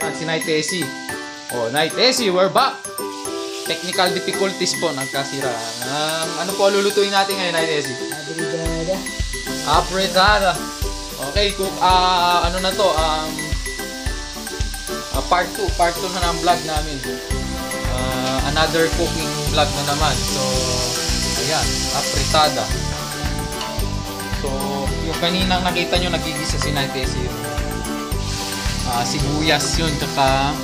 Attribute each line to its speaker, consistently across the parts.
Speaker 1: naman si Night Tessie. Oh, Night Tessie, we're back! Technical difficulties po, nagkasira. Ano po lulutuin natin ngayon, Night Tessie?
Speaker 2: Apritada.
Speaker 1: Apritada. Okay, ano na to? Part 2 na ng vlog namin. Another cooking vlog na naman. So, ayan, apritada. So, yung kaninang nakita nyo, nagigisa si Night Tessie yun. Sibuyas yun, tsaka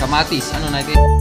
Speaker 1: kamatis. Ano Night Tessie?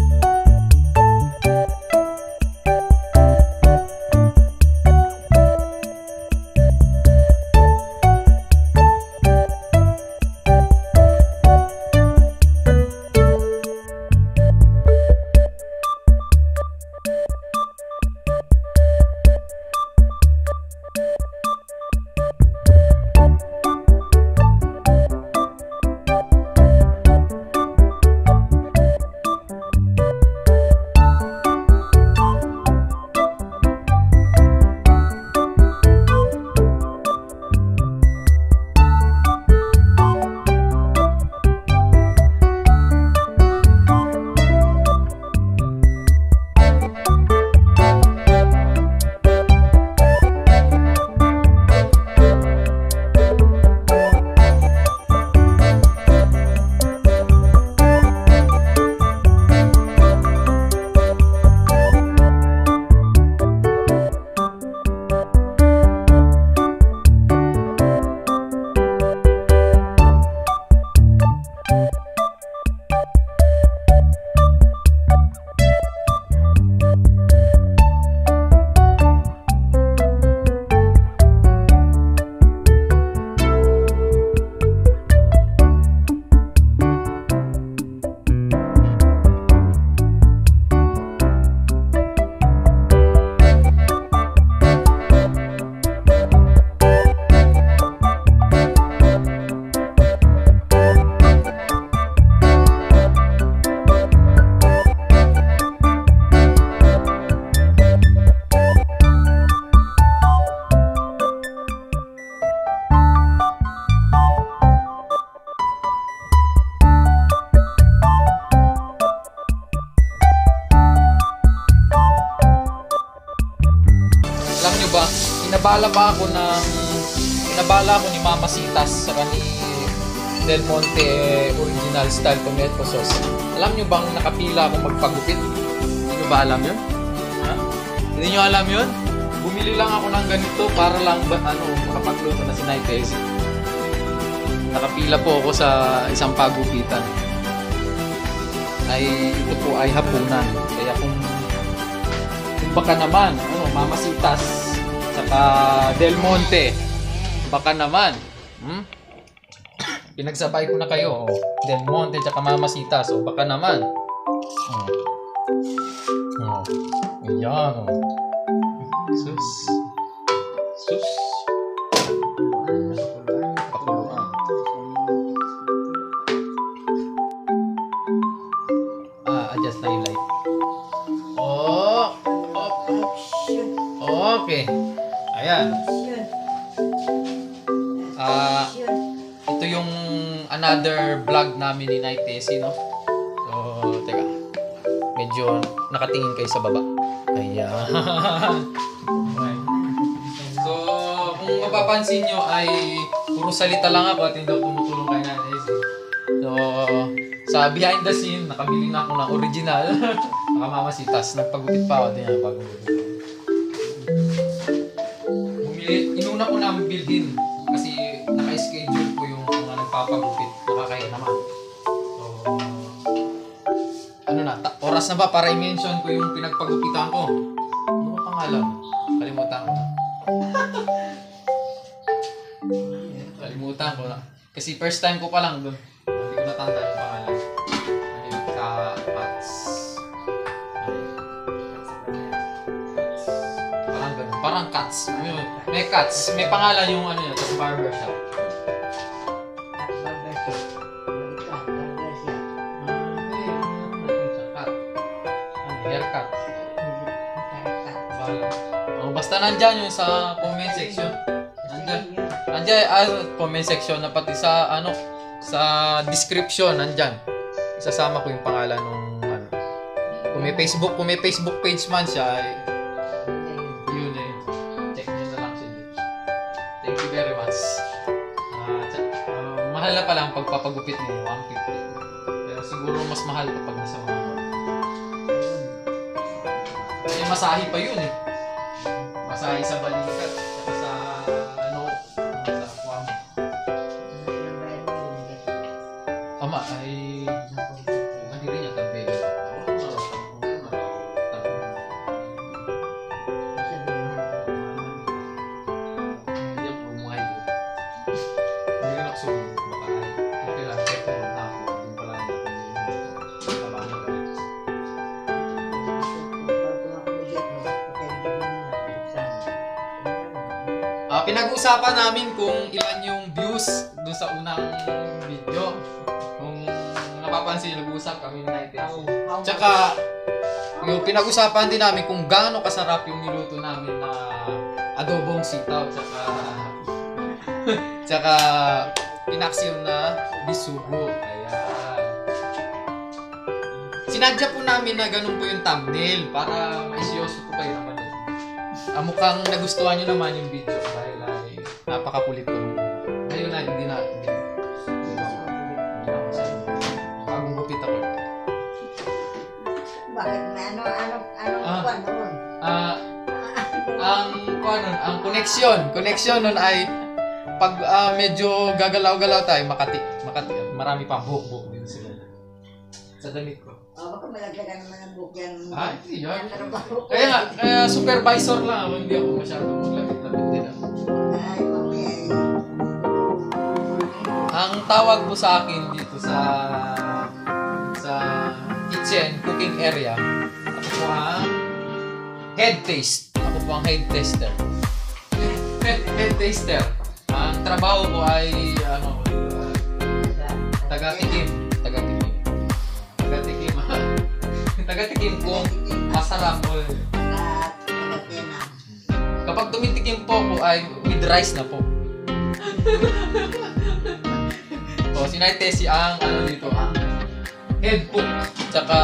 Speaker 1: Inabala ako ni Mama Sitas sa ni Del Monte original style tomato sauce. Alam nyo bang nakapila akong magpagupit? Hindi nyo ba alam yun? Ha? Hindi nyo alam yun? Bumili lang ako ng ganito para lang makapagluto na si Night Tessie. Nakapila po ako sa isang pagupitan. Ito po ay hapunan. Kaya kung baka naman, Mama Sitas saka Del Monte, baka naman pinagsabay ko na kayo, Del Monte saka Mama Sitas, baka naman ayan, sus adjust na yung light. Okay. Ayan. Ito yung another vlog namin ni Night Tessie, no? So, teka. Medyo nakatingin kayo sa baba. Ayan. Okay. So, kung mapapansin nyo ay puro salita lang ako at hindi ako tumutulong kay Night Tessie. So, sa behind the scene, nakabili na ako ng original. Mama Sitas. Nagpagupit pa ako din yan. Inuna ko na bilhin kasi naka-schedule ko yung mga nagpapagupit. Nakakaya naman. So, oras na ba para i-mention ko yung pinagpagupitan ko? Ano ba pangalan? Kalimutan ko na. Kalimutan ko na. Kasi first time ko pa lang doon. Hindi ko natanda yung pangalan. Parang Cats. May Cats. May pangalan yung yun, sa barbershop. Haircut. Basta nandyan yung sa comment section. Nandyan comment section na pati sa sa description nandyan. isasama ko yung pangalan ng ano. Kung may Facebook page man siya, ay yun eh. Check nyo na lang siya dito. Thank you very much. Mahal na pala ang pagpapagupit mo, 150. Pero siguro mas mahal kapag nasa mga kasi masahe pa yun eh. Masahe sa balikat, saka sa ano, sa kwam. Ama ay hindi rin yung tabi. Pinag-uusapan namin kung ilan yung views dun sa unang video. Kung napapansin, nag-uusap kami ni Nighty. Tsaka, yung pinag-usapan din namin kung gaano kasarap yung niluto namin na adobong sitaw. Tsaka pinaksiw na bisugo. Ayan. Sinadya po namin na ganun po yung thumbnail para maisyoso po kayo naman. Mukhang nagustuhan nyo naman yung video dahil ay napakakulit ko. Ngayon na, hindi na. Magugupit ako.
Speaker 2: Bakit na
Speaker 1: ang connection nun ay pag medyo gagalaw-galaw tayo, makati, marami pang buhok din sila. Sa damit ko.
Speaker 2: Baka malagdagan naman ang buhok yan.
Speaker 1: Hindi yan. Kaya supervisor lang ako, hindi ako masyadong maglapit-lapit din ako. Ang tawag po sa akin dito sa kitchen, cooking area, ako po ang head taste. Ako po ang head taster. Head taster. Ang trabaho ko ay Taga-tikim kung masarap o kapag tumitikim po ako ay with rice na po. O, si Nighty ang dito, ang head cook. Tsaka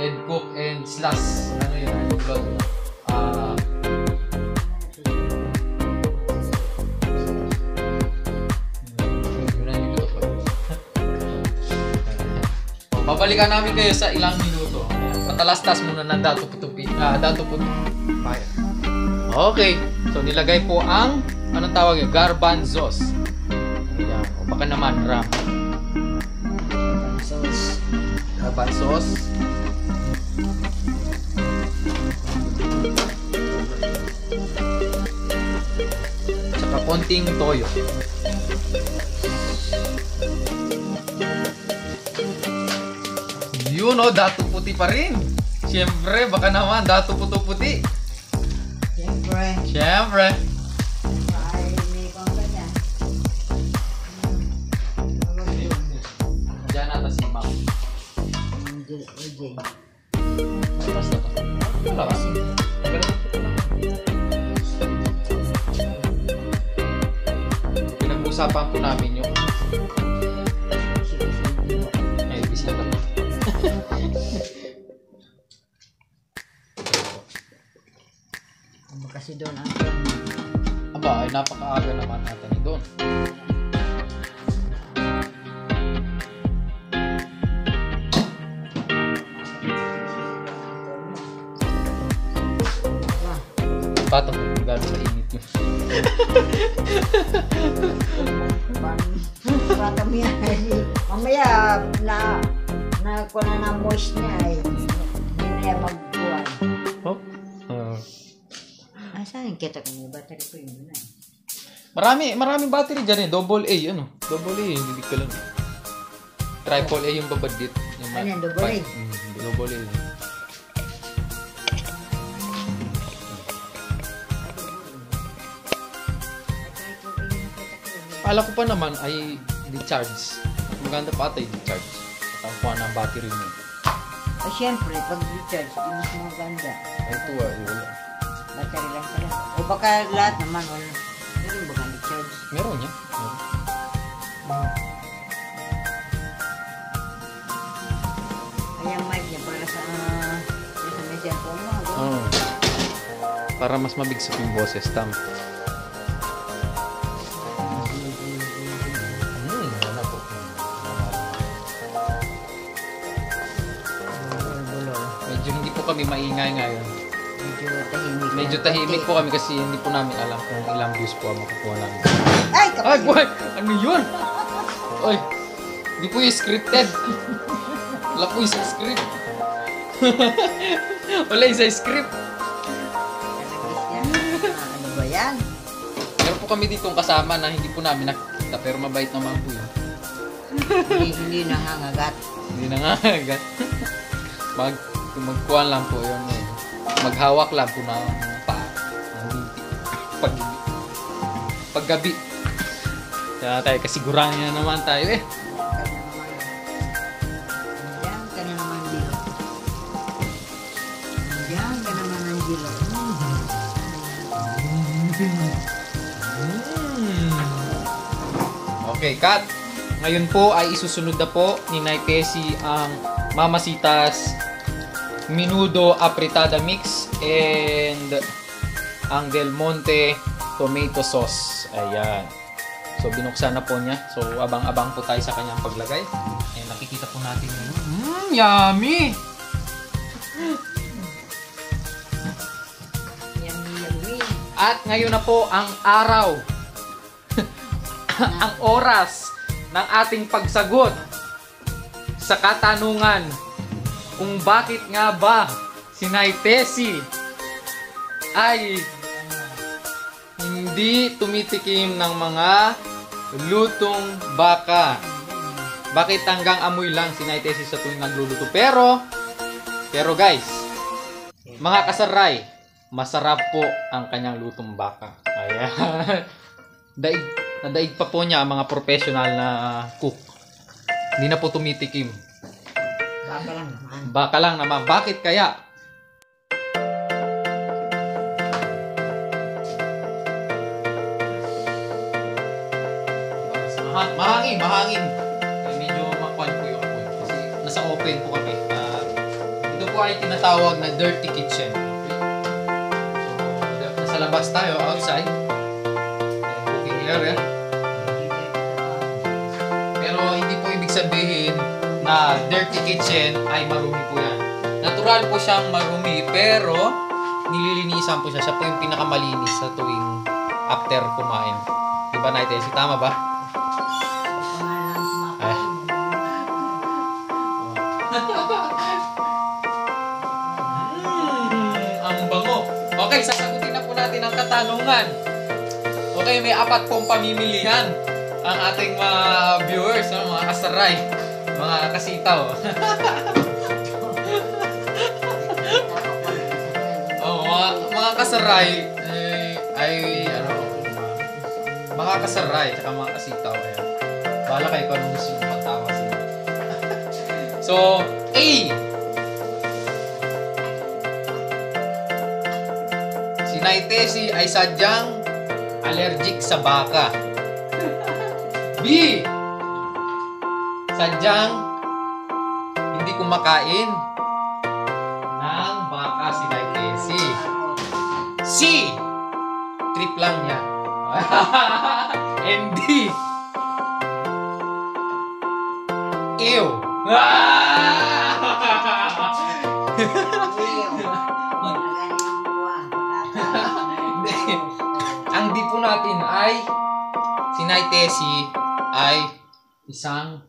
Speaker 1: head cook and slash vlog. Babalikan namin kayo sa ilang minuto. Patalastas muna ng dato puto. Okay. So nilagay po ang anong tawag yun? Garbanzos. Ayan. O baka naman ram. Garbanzos. Tsaka konting toyo. Yun o, dato puti pa rin. Siyempre, baka naman, dato puti. Siyempre.
Speaker 2: Ay, may pangka dyan.
Speaker 1: Diyan nata si Ma'am. Basta to. Wala ka. Pinag-usapan po namin yung bisita to.
Speaker 2: Kasi doon ang
Speaker 1: aba, ay napakaaga naman natin ni Don. Patong, gano'n sa init nyo.
Speaker 2: Patong yan. Mamaya, na moist niya ay hindi na magbuwan.
Speaker 1: Oh?
Speaker 2: Saan kita kung may battery ko yun na eh.
Speaker 1: Maraming battery dyan eh. Double A, Double A, hindi ka lang. Triple A yung babadit.
Speaker 2: Ano yan, double A?
Speaker 1: Double A. Pala ko pa naman ay di-charge. Maganda pa ata yung di-charge. At ang kuha ng battery mo.
Speaker 2: Ay, syempre, pag di-charge, di mas maganda.
Speaker 1: Ay, ito wala.
Speaker 2: Battery lang talaga. O baka lahat naman wala. Meron ba kang di-charge?
Speaker 1: Meron niya. Meron.
Speaker 2: Kaya yung mic niya para sa may cellphone mo.
Speaker 1: Oo. Para mas mabigsok yung boses, tam. Wala po. Medyo hindi po kami maingay ngayon.
Speaker 2: Medyo tahimik.
Speaker 1: Medyo tahimik po kami kasi hindi po namin alam kung ilang views po ang makukuha namin.
Speaker 2: Ay,
Speaker 1: Ay,
Speaker 2: kapag!
Speaker 1: boy! Ano yun? Oy, hindi po yung scripted. Wala po yung script. Wala yung sa script.
Speaker 2: Ano ba yan?
Speaker 1: Meron po kami ditong kasama na hindi po namin nakikita pero mabait naman po yun.
Speaker 2: Hindi nangangagat.
Speaker 1: Hindi na nga agad. Magkuhan lang po yun. Maghawak lang po ng paa. Paggabi. Kaya tayo kasiguran na naman tayo eh.
Speaker 2: Diyan ka na naman, Jilo. Diyan ka naman ang Jilo.
Speaker 1: Okay, cut. Ngayon po ay isusunod na po ni Nay Tessie ang Mamasitas Menudo Apritada Mix and ang Del Monte Tomato Sauce. Ayan. So, binuksan na po niya. So, abang-abang po tayo sa kanyang paglagay. Ayan, nakikita po natin yun. Yummy!
Speaker 2: Yummy.
Speaker 1: At ngayon na po ang araw. Ang oras ng ating pagsagot sa katanungan kung bakit nga ba si Nay Tessie ay hindi tumitikim ng mga lutong baka. Bakit hanggang amoy lang si Nay Tessie sa tuwing nagluluto? Pero guys, mga kasaray, masarap po ang kanyang lutong baka. Ayan. Nadaig pa po niya ang mga professional na cook. Hindi na po tumitikim.
Speaker 2: Baka lang naman.
Speaker 1: Baka lang naman. Bakit kaya? Mahangin. Medyo makuan po yung apoy. Kasi nasa open po kami. Ito po ay tinatawag na dirty kitchen. Okay? So, nasa labas tayo, outside. Cooking area. Pero hindi po ibig sabihin na dirty kitchen ay marumi po yan. Natural po siyang marumi, pero nililinisan po siya. Siya po yung pinakamalinis sa tuwing after kumain. Diba, Nay Tessie? Tama ba? Ay. Ang bango. Okay, sasagutin na po natin ang katanungan. Okay, may 4 pong pamimilihan ang ating mga viewers, mga kasaray, mga kasitaw. Mga kasaray ay ano, mga kasaray tsaka mga kasitaw. Ayan. Bahala kayo kung anong gusto nyo pagtawa sila. So, A. Si Nay Tessie ay sadyang allergic sa baka. B. Sadyang hindi kumakain ng baka si Nay Tessie. C. Trip lang niya. And D. Ew. Ang di po natin ay si Nay Tessie ay isang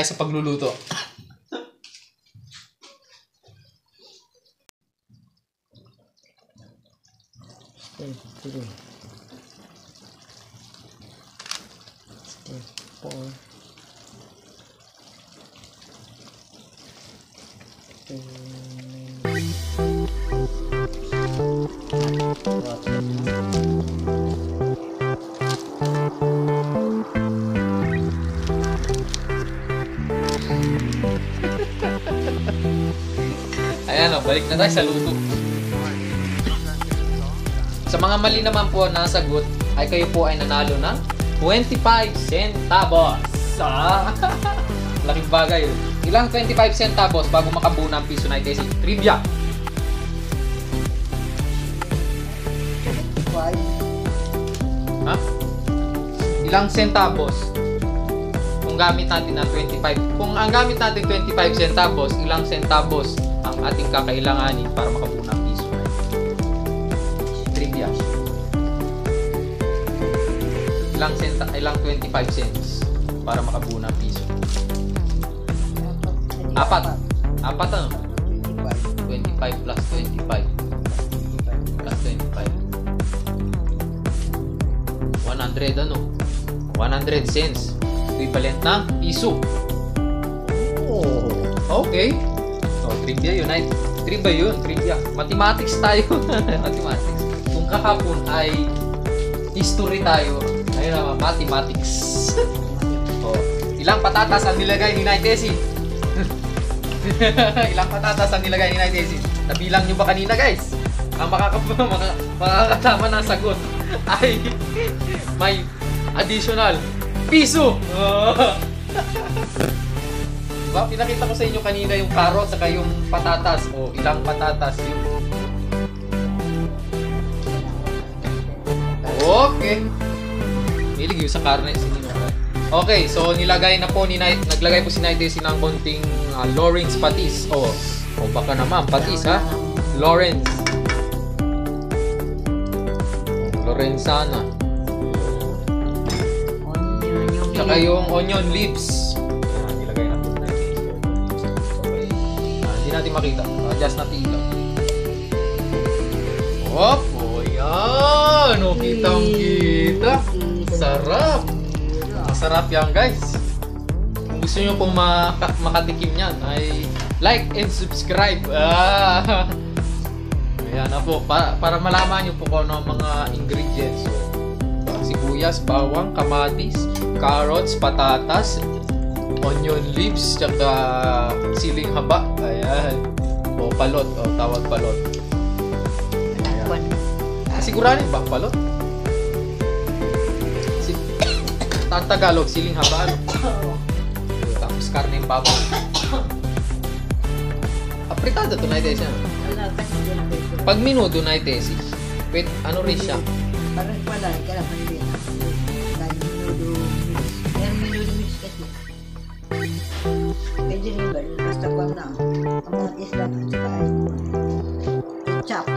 Speaker 1: tayo sa pagluluto.
Speaker 2: Step 3. Step 4.
Speaker 1: Ayan o, balik na tayo sa luto. Sa mga mali naman po na sagot, ay kayo po ay nanalo ng 25 centavos. Laking bagay yun. Ilang 25 centavos bago makabuo ng piso na ito? Trivia. Ha? Ilang centavos? Kung gamit natin na 25. Kung ang gamit natin 25 centavos, ilang centavos ang ating kakailanganin para makabuo ng piso na ito? Trivia. Ilang 25 cents para makabuo ng piso? Apat ano? 25 plus 25 plus 25 100 ano? 100 cents equivalent ng piso. Oh, okay. So, trivia yun. Trivia. Mathematics tayo. Mathematics. Kung kahapon ay history tayo, ayun naman, mathematics. Oh, ilang patatas ang nilagay ni Nay Tessie? Ilang patatas ang nilagay ni Nay Tessie? Nabilang nyo ba kanina, guys? Ang makakatama ng sagot ay may additional piso. Diba? Pinakita ko sa inyo kanina yung carrot saka yung patatas. O, ilang patatas yun. Okay. Hilig yun sa karne. Okay, so naglagay po si Nay Tessie ng konting Lawrence patis. O baka naman, patis ha? Lawrence. Lorenzana. Tsaka yung onion leaves. Nilagay na po natin. Okay. Hindi natin makita. Adjust natin ilaw. Oh, yan. O, kitang-kita. Sarap. Masarap yan, guys. Kung gusto nyo pong makatikim yan, ay like and subscribe. Ayan na po. Para malaman nyo po kung ano ang mga ingredients. So, sibuyas, bawang, kamatis, carrots, patatas, onion leaves, tsaka siling haba. Ayan. O palot. O tawag palot. Ayan. Siguranin ba palot? Tagalog, siling haba. Tapos karne yung baboy. Apritada to, Nay Tessie. Pag minudo, Nay Tessie, wait, ano rin siya?
Speaker 2: Parang pala, kaya pala din. Dahil minudo mix. Kaya minudo mix kasi. Pwede rin ba? Basta ko na. Kamatis lang at saka chop.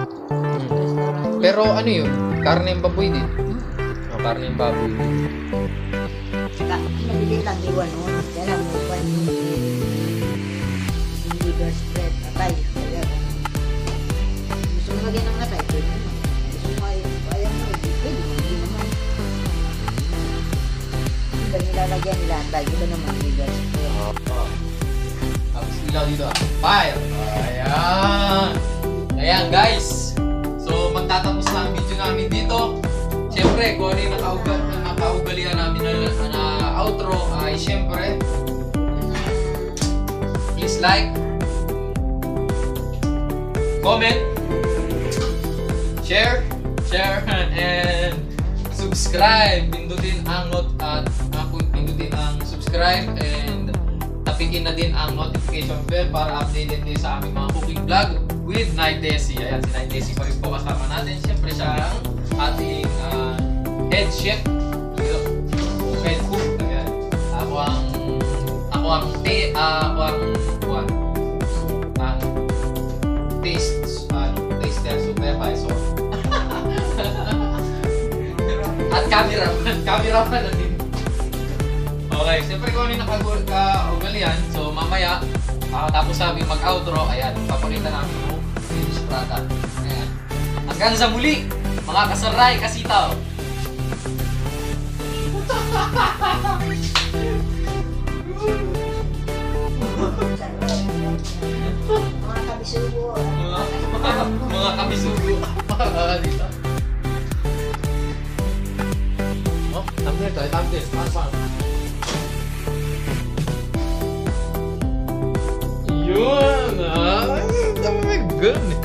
Speaker 1: Pero ano yun? Karne yung baboy din. O, karne yung baboy din.
Speaker 2: Saka, nabili lang iwan mo. Kaya lang mo pa yung liver spread. Atay. Kaya, gusto mo lagyan ng atay. Pwede naman. Gusto mo ayaw mo. Pwede mo. Hindi naman. Iba nilalagyan nila atay. Iba naman liver spread.
Speaker 1: Tapos ilaw dito. Fire! Ayan! Ayan, guys. So, magtatapos na ang video namin dito. Siyempre, kung ano yung nakaugalian namin na outro ay siyempre, please like, comment, share, and subscribe. Pindutin ang subscribe and tapikin na din ang notification bell para updated din sa aming mga cooking vlog with Nay Tessie. Ayan, si Nay Tessie pa rin po kasama natin. Siyempre siya ang ating head chef, head cook. Ayan. Ako ang taster supervisor. At cameraman na din. Okay, siyempre kung ano yung nakaugalian. So mamaya, tapos sabi mag-outro, ayan, papakita namin yung finished product. Ayan. Hanggang sa muli, mga kasaray, kasitaw.
Speaker 2: Mga kabisugo.
Speaker 1: Mga kabisugo. Dito. Oh, thumbnail tayo, thumbnail. Parang. Yun! Ay, my God!